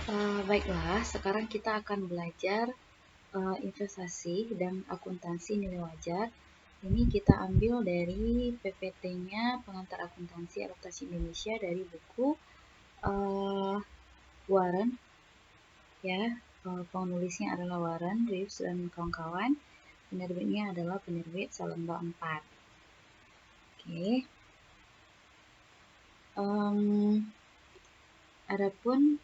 Baiklah, sekarang kita akan belajar investasi dan akuntansi nilai wajar. Ini kita ambil dari PPT-nya Pengantar Akuntansi Adaptasi Indonesia dari buku Warren, ya. Penulisnya adalah Warren, Reeves, dan kawan-kawan. Penerbitnya adalah penerbit Salemba 4. Oke. Adapun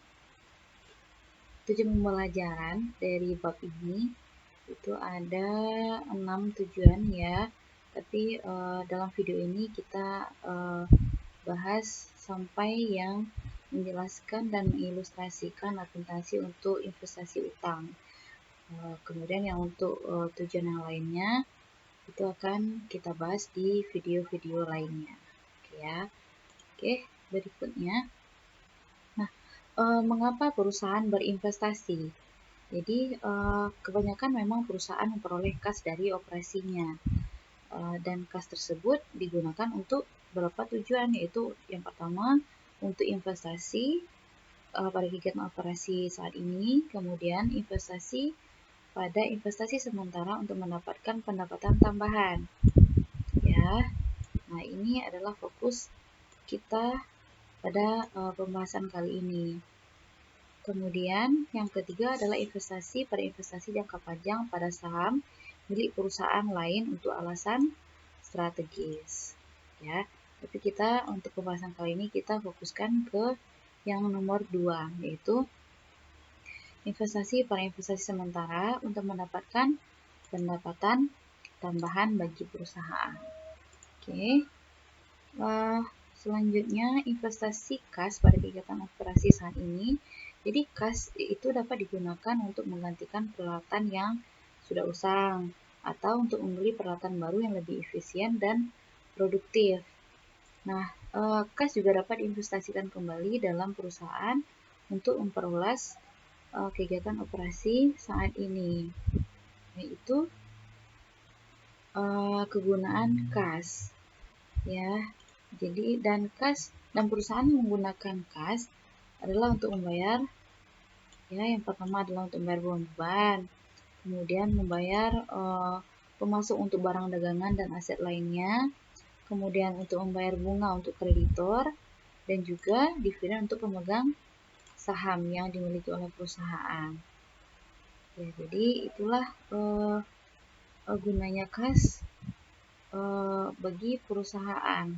tujuan pembelajaran dari bab ini itu ada 6 tujuan ya, tapi dalam video ini kita bahas sampai yang menjelaskan dan mengilustrasikan akuntansi untuk investasi utang. Kemudian yang untuk tujuan yang lainnya itu akan kita bahas di video-video lainnya. Oke ya. Oke, berikutnya. Nah, mengapa perusahaan berinvestasi? Jadi kebanyakan memang perusahaan memperoleh kas dari operasinya, dan kas tersebut digunakan untuk beberapa tujuan, yaitu yang pertama untuk investasi pada kegiatan operasi saat ini, kemudian investasi pada investasi sementara untuk mendapatkan pendapatan tambahan. Ya, nah ini adalah fokus kita pada pembahasan kali ini. Kemudian yang ketiga adalah investasi pada investasi jangka panjang pada saham milik perusahaan lain untuk alasan strategis. Ya, tapi kita untuk pembahasan kali ini kita fokuskan ke yang nomor 2, yaitu investasi pada investasi sementara untuk mendapatkan pendapatan tambahan bagi perusahaan. Oke. Selanjutnya investasi kas pada kegiatan operasi saat ini. Jadi kas itu dapat digunakan untuk menggantikan peralatan yang sudah usang atau untuk membeli peralatan baru yang lebih efisien dan produktif. Nah, kas juga dapat diinvestasikan kembali dalam perusahaan untuk memperluas kegiatan operasi saat ini, yaitu kegunaan kas, ya. Jadi dan perusahaan menggunakan kas adalah untuk membayar, ya, yang pertama adalah untuk membayar beban, kemudian membayar pemasok untuk barang dagangan dan aset lainnya, kemudian untuk membayar bunga untuk kreditor, dan juga dividen untuk pemegang saham yang dimiliki oleh perusahaan. Ya, jadi itulah gunanya kas bagi perusahaan.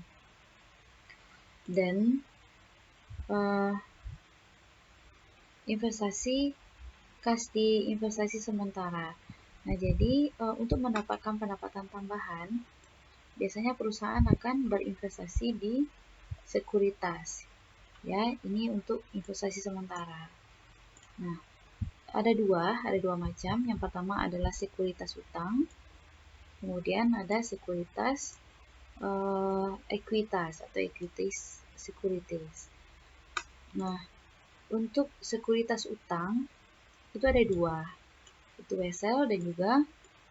Dan investasi kas di investasi sementara. Nah, jadi untuk mendapatkan pendapatan tambahan, biasanya perusahaan akan berinvestasi di sekuritas. Ya, ini untuk investasi sementara. Nah, ada dua macam. Yang pertama adalah sekuritas utang. Kemudian ada sekuritas ekuitas atau equities securities. Nah, untuk sekuritas utang itu ada dua, itu wesel dan juga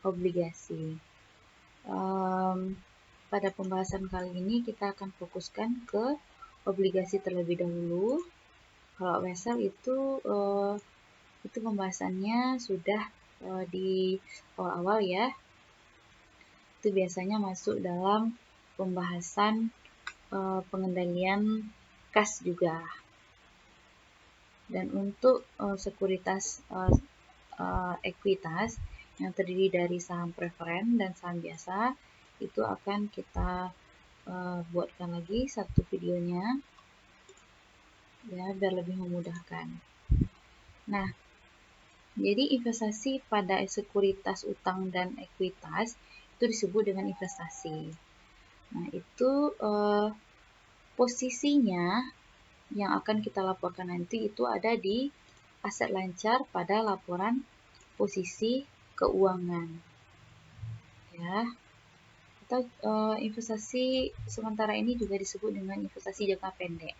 obligasi. Pada pembahasan kali ini kita akan fokuskan ke obligasi terlebih dahulu. Kalau wesel itu pembahasannya sudah di awal-awal ya. Itu biasanya masuk dalam pembahasan pengendalian kas juga. Dan untuk sekuritas ekuitas yang terdiri dari saham preferen dan saham biasa, itu akan kita buatkan lagi satu videonya ya, biar lebih memudahkan. Nah, jadi investasi pada sekuritas utang dan ekuitas itu disebut dengan investasi. Nah, itu posisinya yang akan kita laporkan nanti itu ada di aset lancar pada laporan posisi keuangan, ya. Atau investasi sementara ini juga disebut dengan investasi jangka pendek,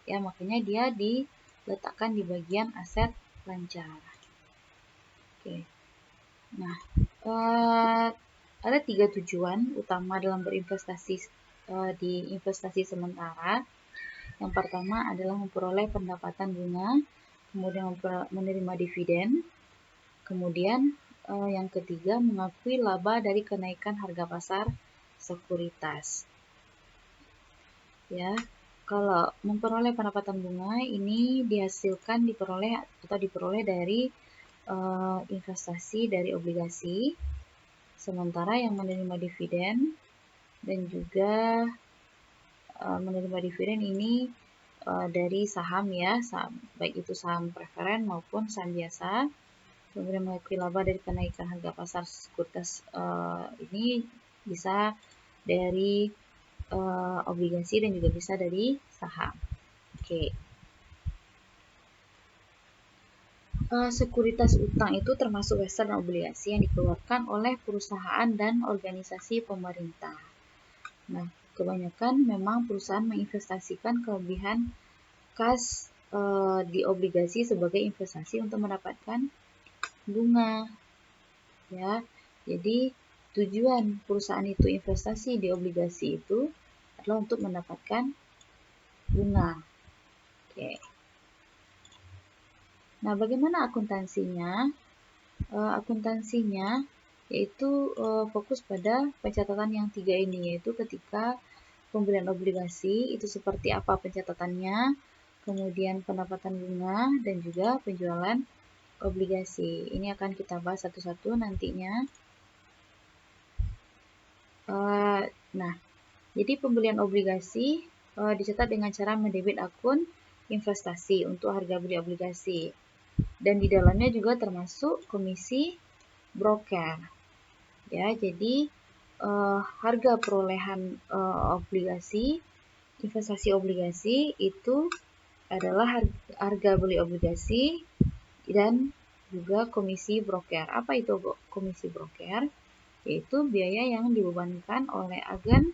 ya, makanya dia diletakkan di bagian aset lancar. Oke. Nah, ada 3 tujuan utama dalam berinvestasi di investasi sementara. Yang pertama adalah memperoleh pendapatan bunga kemudian menerima dividen, kemudian yang ketiga mengakui laba dari kenaikan harga pasar sekuritas. Ya, kalau memperoleh pendapatan bunga ini diperoleh dari investasi dari obligasi, sementara yang menerima dividen dan juga menerima dividen ini dari saham ya, baik itu saham preferen maupun saham biasa. Kemudian mengakui laba dari kenaikan harga pasar sekuritas ini bisa dari obligasi dan juga bisa dari saham. Oke. Sekuritas utang itu termasuk western obligasi yang dikeluarkan oleh perusahaan dan organisasi pemerintah. Nah, kebanyakan memang perusahaan menginvestasikan kelebihan kas di obligasi sebagai investasi untuk mendapatkan bunga. Ya, jadi tujuan perusahaan itu investasi di obligasi itu adalah untuk mendapatkan bunga. Oke. Nah, bagaimana akuntansinya? Akuntansinya yaitu fokus pada pencatatan yang 3 ini, yaitu ketika pembelian obligasi itu seperti apa pencatatannya, kemudian pendapatan bunga, dan juga penjualan obligasi. Ini akan kita bahas satu-satu nantinya. Nah, jadi pembelian obligasi dicatat dengan cara mendebit akun investasi untuk harga beli obligasi. Dan di dalamnya juga termasuk komisi broker. Ya, jadi harga perolehan obligasi, investasi obligasi itu adalah harga beli obligasi dan juga komisi broker. Apa itu komisi broker? Yaitu biaya yang dibebankan oleh agen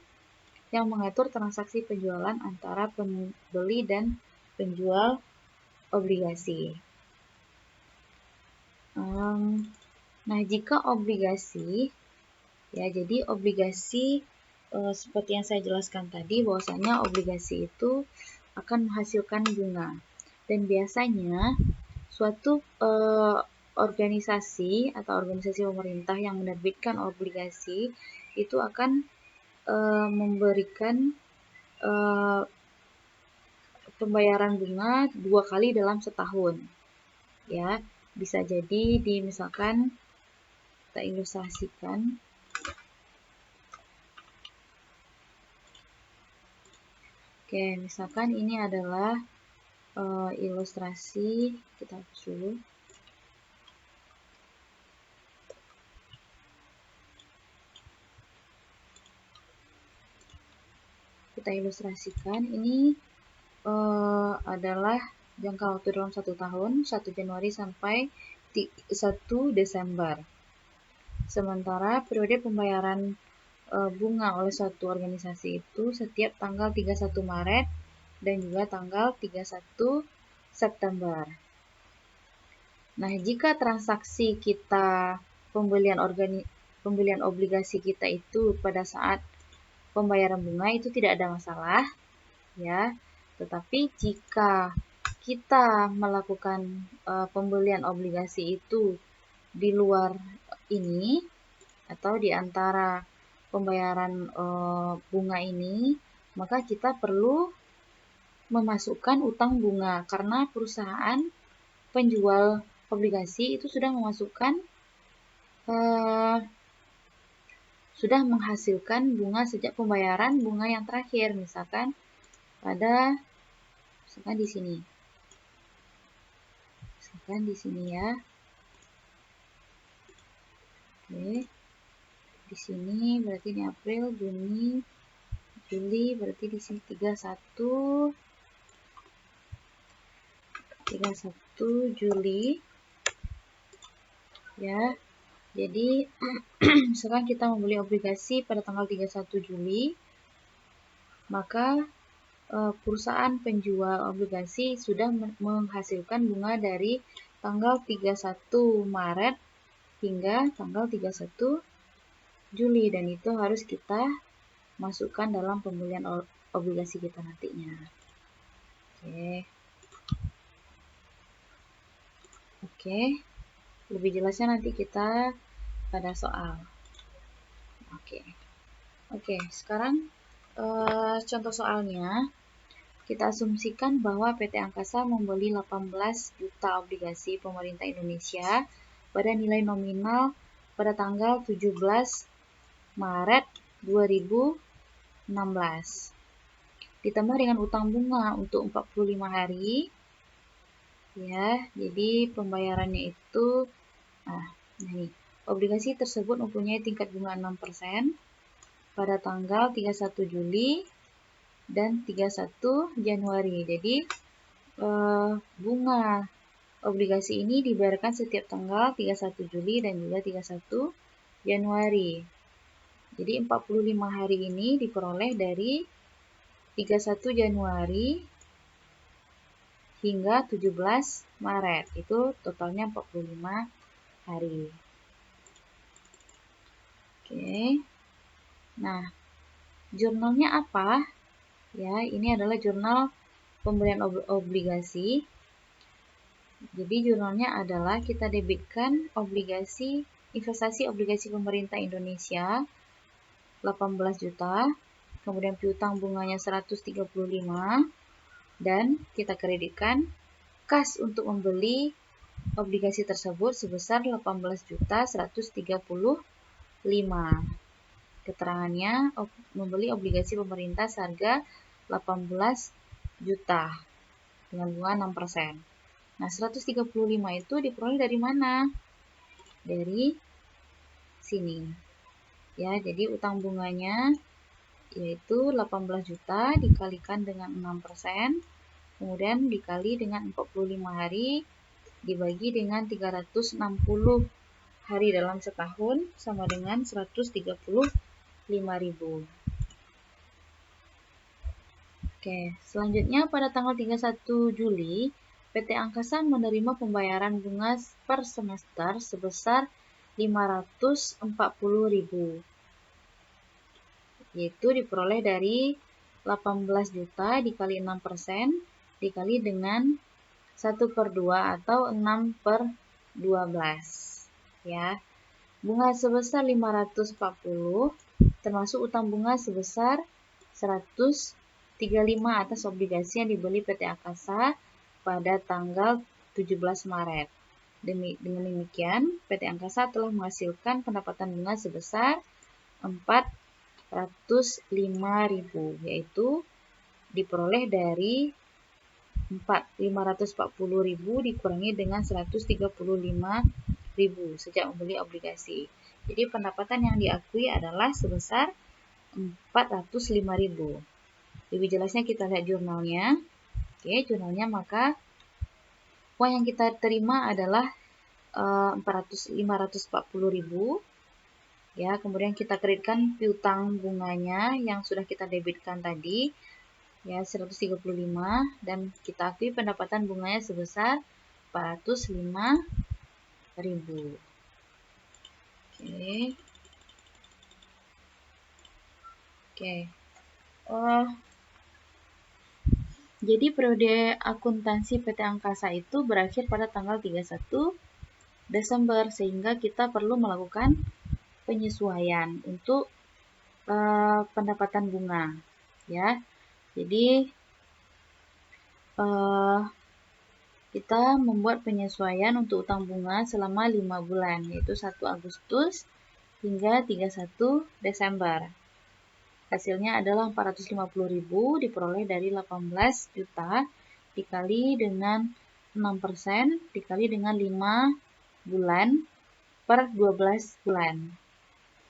yang mengatur transaksi penjualan antara pembeli dan penjual obligasi. Nah, jika obligasi, ya jadi obligasi seperti yang saya jelaskan tadi, bahwasanya obligasi itu akan menghasilkan bunga. Dan biasanya suatu organisasi atau organisasi pemerintah yang menerbitkan obligasi itu akan memberikan pembayaran bunga 2 kali dalam setahun. Ya, bisa jadi misalkan kita ilustrasikan. Oke, misalkan ini adalah ilustrasi, kita hapus dulu. Kita ilustrasikan, ini adalah jangka waktu dalam 1 tahun, 1 Januari sampai 1 Desember. Sementara periode pembayaran bunga oleh suatu organisasi itu setiap tanggal 31 Maret dan juga tanggal 31 September. Nah, jika transaksi kita pembelian obligasi kita itu pada saat pembayaran bunga itu tidak ada masalah, ya. Tetapi jika kita melakukan pembelian obligasi itu di luar ini atau di antara pembayaran bunga ini, maka kita perlu memasukkan utang bunga karena perusahaan penjual obligasi itu sudah memasukkan sudah menghasilkan bunga sejak pembayaran bunga yang terakhir, misalkan di sini. Misalkan di sini ya. Oke. Di sini berarti ini April, Juni, Juli, berarti di sini 31 Juli. Ya. Jadi misalkan kita membeli obligasi pada tanggal 31 Juli, maka perusahaan penjual obligasi sudah menghasilkan bunga dari tanggal 31 Maret hingga tanggal 31 Juli, dan itu harus kita masukkan dalam pembelian obligasi kita nantinya. Oke. Oke, lebih jelasnya nanti kita pada soal. Oke, sekarang contoh soalnya. Kita asumsikan bahwa PT Angkasa membeli 18 juta obligasi pemerintah Indonesia pada nilai nominal pada tanggal 17 Maret 2016. Ditambah dengan utang bunga untuk 45 hari. Ya, jadi pembayarannya itu ini. Obligasi tersebut mempunyai tingkat bunga 6% pada tanggal 31 Juli dan 31 Januari. Jadi bunga obligasi ini dibayarkan setiap tanggal 31 Juli dan juga 31 Januari. Jadi 45 hari ini diperoleh dari 31 Januari hingga 17 Maret. Itu totalnya 45 hari. Oke. Nah, jurnalnya apa? Ya, ini adalah jurnal pembelian obligasi. Jadi jurnalnya adalah kita debitkan investasi obligasi pemerintah Indonesia 18 juta, kemudian piutang bunganya 135, dan kita kreditkan kas untuk membeli obligasi tersebut sebesar 18.135. Keterangannya membeli obligasi pemerintah seharga 18 juta dengan bunga 6%. Nah, 135 itu diperoleh dari mana? Dari sini. Ya, jadi utang bunganya yaitu 18 juta dikalikan dengan 6%, kemudian dikali dengan 45 hari, dibagi dengan 360 hari dalam setahun, sama dengan 135.000. Oke, selanjutnya pada tanggal 31 Juli, PT Angkasa menerima pembayaran bunga per semester sebesar 540.000. Yaitu diperoleh dari 18 juta dikali 6% dikali dengan 1/2 atau 6/12. Ya. Bunga sebesar 540 termasuk utang bunga sebesar 135 atas obligasi yang dibeli PT Angkasa pada tanggal 17 Maret. Dengan demikian, PT Angkasa telah menghasilkan pendapatan bunga sebesar 405.000, yaitu diperoleh dari 540.000 dikurangi dengan 135.000 sejak membeli obligasi. Jadi pendapatan yang diakui adalah sebesar 405.000. Lebih jelasnya kita lihat jurnalnya. Oke, jurnalnya maka uang yang kita terima adalah 540.000. Ya, kemudian kita kreditkan piutang bunganya yang sudah kita debitkan tadi, ya 135, dan kita akui pendapatan bunganya sebesar 405.000. Oke. Jadi periode akuntansi PT Angkasa itu berakhir pada tanggal 31 Desember, sehingga kita perlu melakukan penyesuaian untuk pendapatan bunga, ya. Jadi kita membuat penyesuaian untuk utang bunga selama 5 bulan, yaitu 1 Agustus hingga 31 Desember. Hasilnya adalah 450.000 diperoleh dari 18 juta dikali dengan 6% dikali dengan 5 bulan per 12 bulan.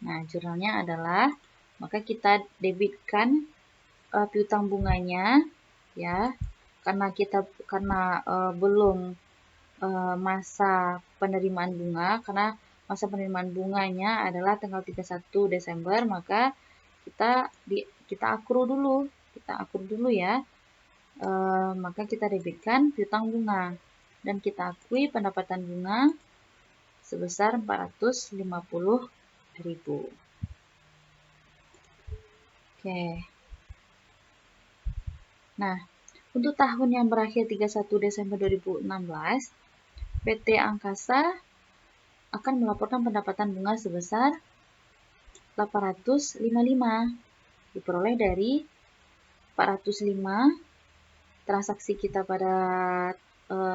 Nah, jurnalnya adalah, maka kita debitkan piutang bunganya, ya, karena belum masa penerimaan bunga, karena masa penerimaan bunganya adalah tanggal 31 Desember, maka kita akru dulu ya. Maka kita debitkan piutang bunga dan kita akui pendapatan bunga sebesar 450.000. Oke. Nah, untuk tahun yang berakhir 31 Desember 2016, PT Angkasa akan melaporkan pendapatan bunga sebesar 855, diperoleh dari 405 transaksi kita pada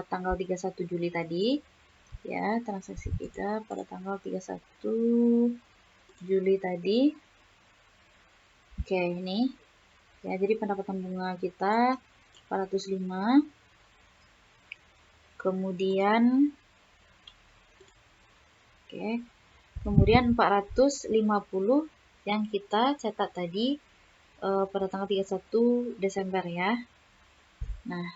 tanggal 31 Juli tadi. Ya, transaksi kita pada tanggal 31 Juli tadi. Oke, ini. Ya, jadi pendapatan bunga kita 405. Kemudian kemudian 450 yang kita catat tadi pada tanggal 31 Desember ya. Nah,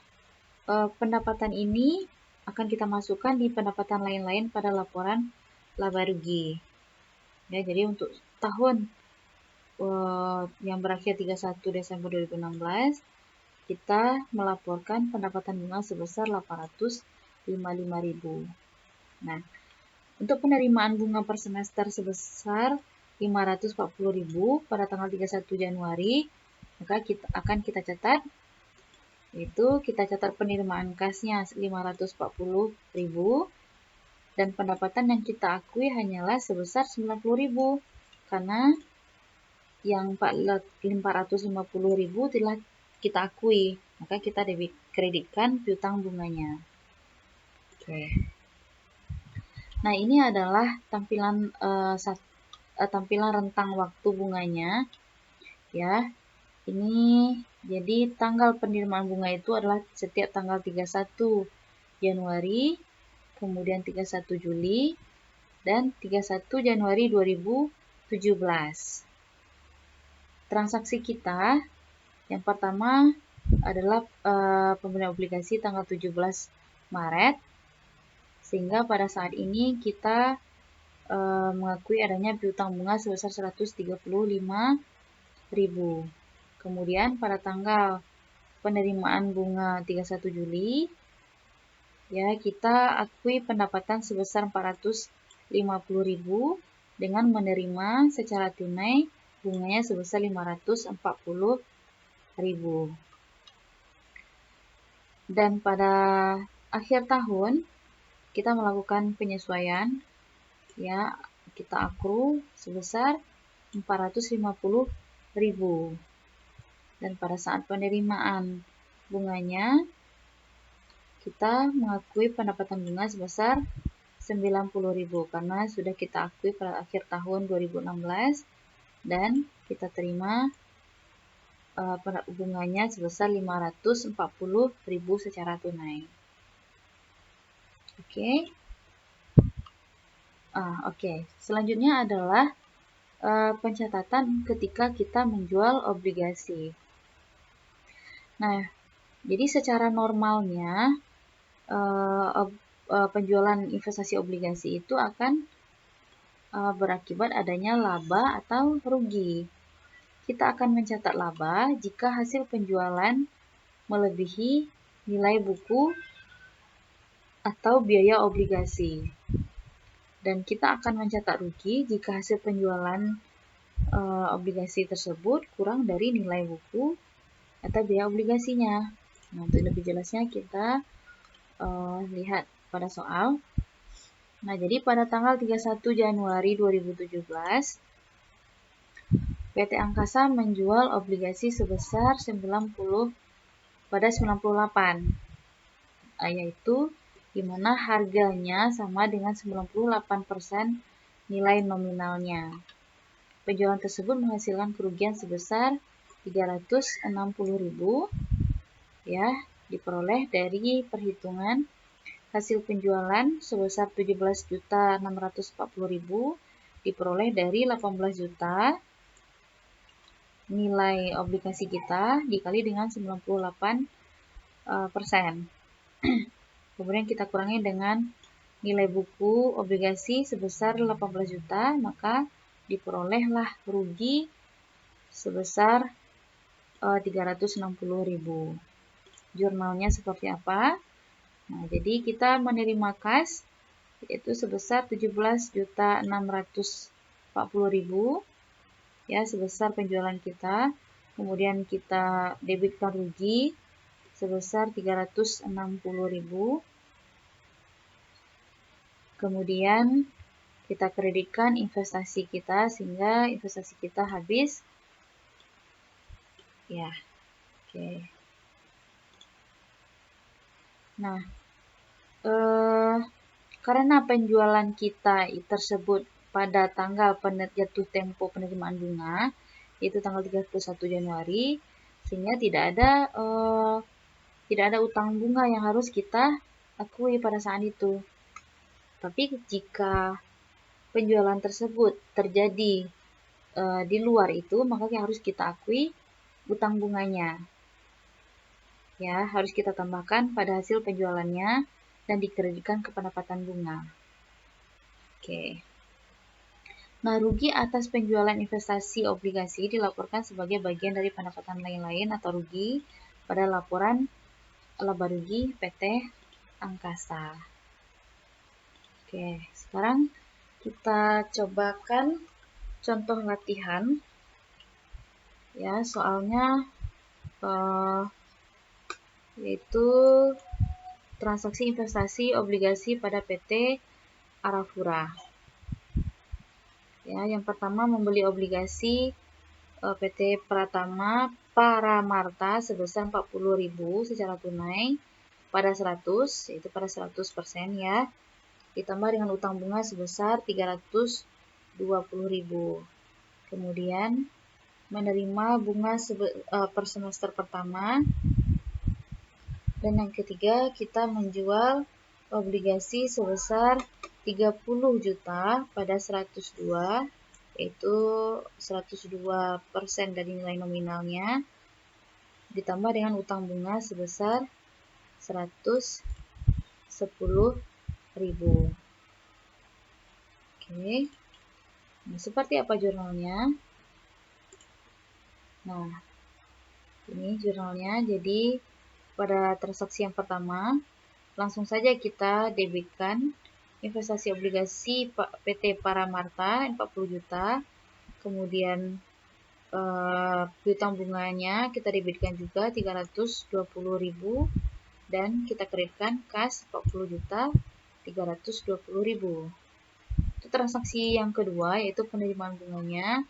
pendapatan ini akan kita masukkan di pendapatan lain-lain pada laporan laba rugi. Ya, jadi untuk tahun yang berakhir 31 Desember 2016, kita melaporkan pendapatan bunga sebesar 855.000. Nah, untuk penerimaan bunga per semester sebesar 540.000 pada tanggal 31 Januari, maka kita catat, yaitu kita catat penerimaan kasnya 540.000 dan pendapatan yang kita akui hanyalah sebesar 90.000 karena yang 450.000 telah kita akui, maka kita kreditkan piutang bunganya. Oke. Nah, ini adalah tampilan rentang waktu bunganya. Ya. Ini jadi tanggal penerimaan bunga itu adalah setiap tanggal 31 Januari, kemudian 31 Juli, dan 31 Januari 2017. Transaksi kita yang pertama adalah pembelian obligasi tanggal 17 Maret, sehingga pada saat ini kita mengakui adanya piutang bunga sebesar 135.000. Kemudian pada tanggal penerimaan bunga 31 Juli, ya kita akui pendapatan sebesar 450.000 dengan menerima secara tunai bunganya sebesar 540.000. Dan pada akhir tahun kita melakukan penyesuaian, ya kita akru sebesar 450.000. Dan pada saat penerimaan bunganya kita mengakui pendapatan bunga sebesar 90.000 karena sudah kita akui pada akhir tahun 2016 dan kita terima bunganya sebesar 540.000 secara tunai. Oke. Selanjutnya adalah pencatatan ketika kita menjual obligasi. Nah, jadi secara normalnya penjualan investasi obligasi itu akan berakibat adanya laba atau rugi. Kita akan mencatat laba jika hasil penjualan melebihi nilai buku atau biaya obligasi. Dan kita akan mencatat rugi jika hasil penjualan obligasi tersebut kurang dari nilai buku atau biaya obligasinya. Nah, untuk lebih jelasnya kita lihat pada soal. Nah, jadi pada tanggal 31 Januari 2017, PT Angkasa menjual obligasi sebesar 98, yaitu di mana harganya sama dengan 98% nilai nominalnya. Penjualan tersebut menghasilkan kerugian sebesar 360.000, ya, diperoleh dari perhitungan hasil penjualan sebesar 17.640.000 diperoleh dari 18 juta nilai obligasi kita dikali dengan 98%. Kemudian kita kurangi dengan nilai buku obligasi sebesar 18 juta, maka diperolehlah rugi sebesar 360.000. Jurnalnya seperti apa? Nah, jadi kita menerima kas yaitu sebesar 17.640.000 ya sebesar penjualan kita. Kemudian kita debitkan rugi sebesar 360.000. Kemudian kita kreditkan investasi kita sehingga investasi kita habis. Ya, oke. Nah, karena penjualan kita tersebut pada tanggal jatuh tempo penerimaan bunga, yaitu tanggal 31 Januari, sehingga tidak ada utang bunga yang harus kita akui pada saat itu. Tapi jika penjualan tersebut terjadi di luar itu, maka harus kita akui utang bunganya. Ya, harus kita tambahkan pada hasil penjualannya dan dikreditkan ke pendapatan bunga. Oke. Nah, rugi atas penjualan investasi obligasi dilaporkan sebagai bagian dari pendapatan lain-lain atau rugi pada laporan laba rugi PT Angkasa. Oke, sekarang kita cobakan contoh latihan. Ya, soalnya yaitu transaksi investasi obligasi pada PT Arafura. Ya, yang pertama membeli obligasi PT Pratama Paramarta sebesar 40.000 secara tunai pada 100, yaitu pada 100% ya. Ditambah dengan utang bunga sebesar 320.000. Kemudian menerima bunga per semester pertama. Dan yang ketiga, kita menjual obligasi sebesar 30 juta pada 102, yaitu 102% dari nilai nominalnya, ditambah dengan utang bunga sebesar 110.000. Oke. Nah, seperti apa jurnalnya? Nah, ini jurnalnya. Jadi pada transaksi yang pertama, langsung saja kita debitkan investasi obligasi PT Paramarta 40 juta. Kemudian piutang bunganya kita debitkan juga 320.000 dan kita kreditkan kas 40 juta 320.000. Itu transaksi yang kedua, yaitu penerimaan bunganya.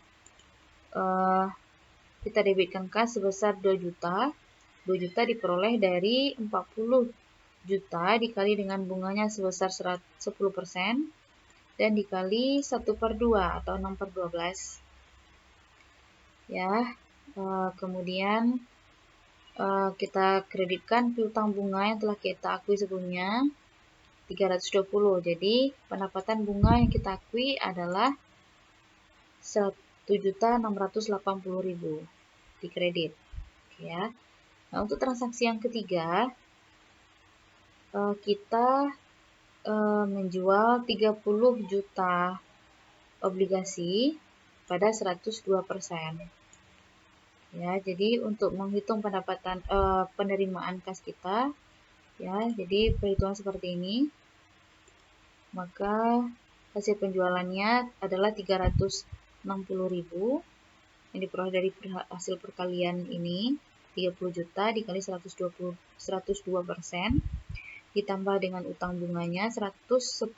Kita debitkan kas sebesar 2 juta. 2 juta diperoleh dari 40 juta dikali dengan bunganya sebesar 10% dan dikali 1/2 atau 6/12. Ya, kemudian kita kreditkan piutang bunga yang telah kita akui sebelumnya 320. Jadi pendapatan bunga yang kita akui adalah 1.680.000 di kredit. Oke ya. Nah, untuk transaksi yang ketiga, kita menjual 30 juta obligasi pada 102%. Ya, jadi untuk menghitung pendapatan penerimaan kas kita, ya, jadi perhitungan seperti ini. Maka hasil penjualannya adalah 360.000 yang diperoleh dari hasil perkalian ini. 30 juta dikali 102%, ditambah dengan utang bunganya 110.000,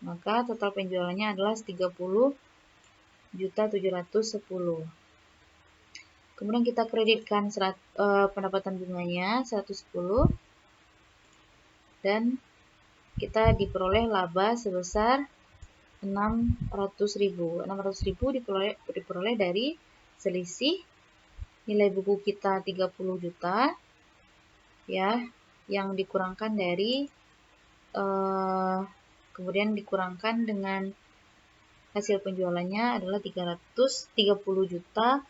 maka total penjualannya adalah 30.710. Kemudian kita kreditkan pendapatan bunganya 110 dan kita diperoleh laba sebesar 600.000. 600.000 diperoleh dari selisih nilai buku kita 30 juta ya, yang dikurangkan dari kemudian dikurangkan dengan hasil penjualannya adalah 330 juta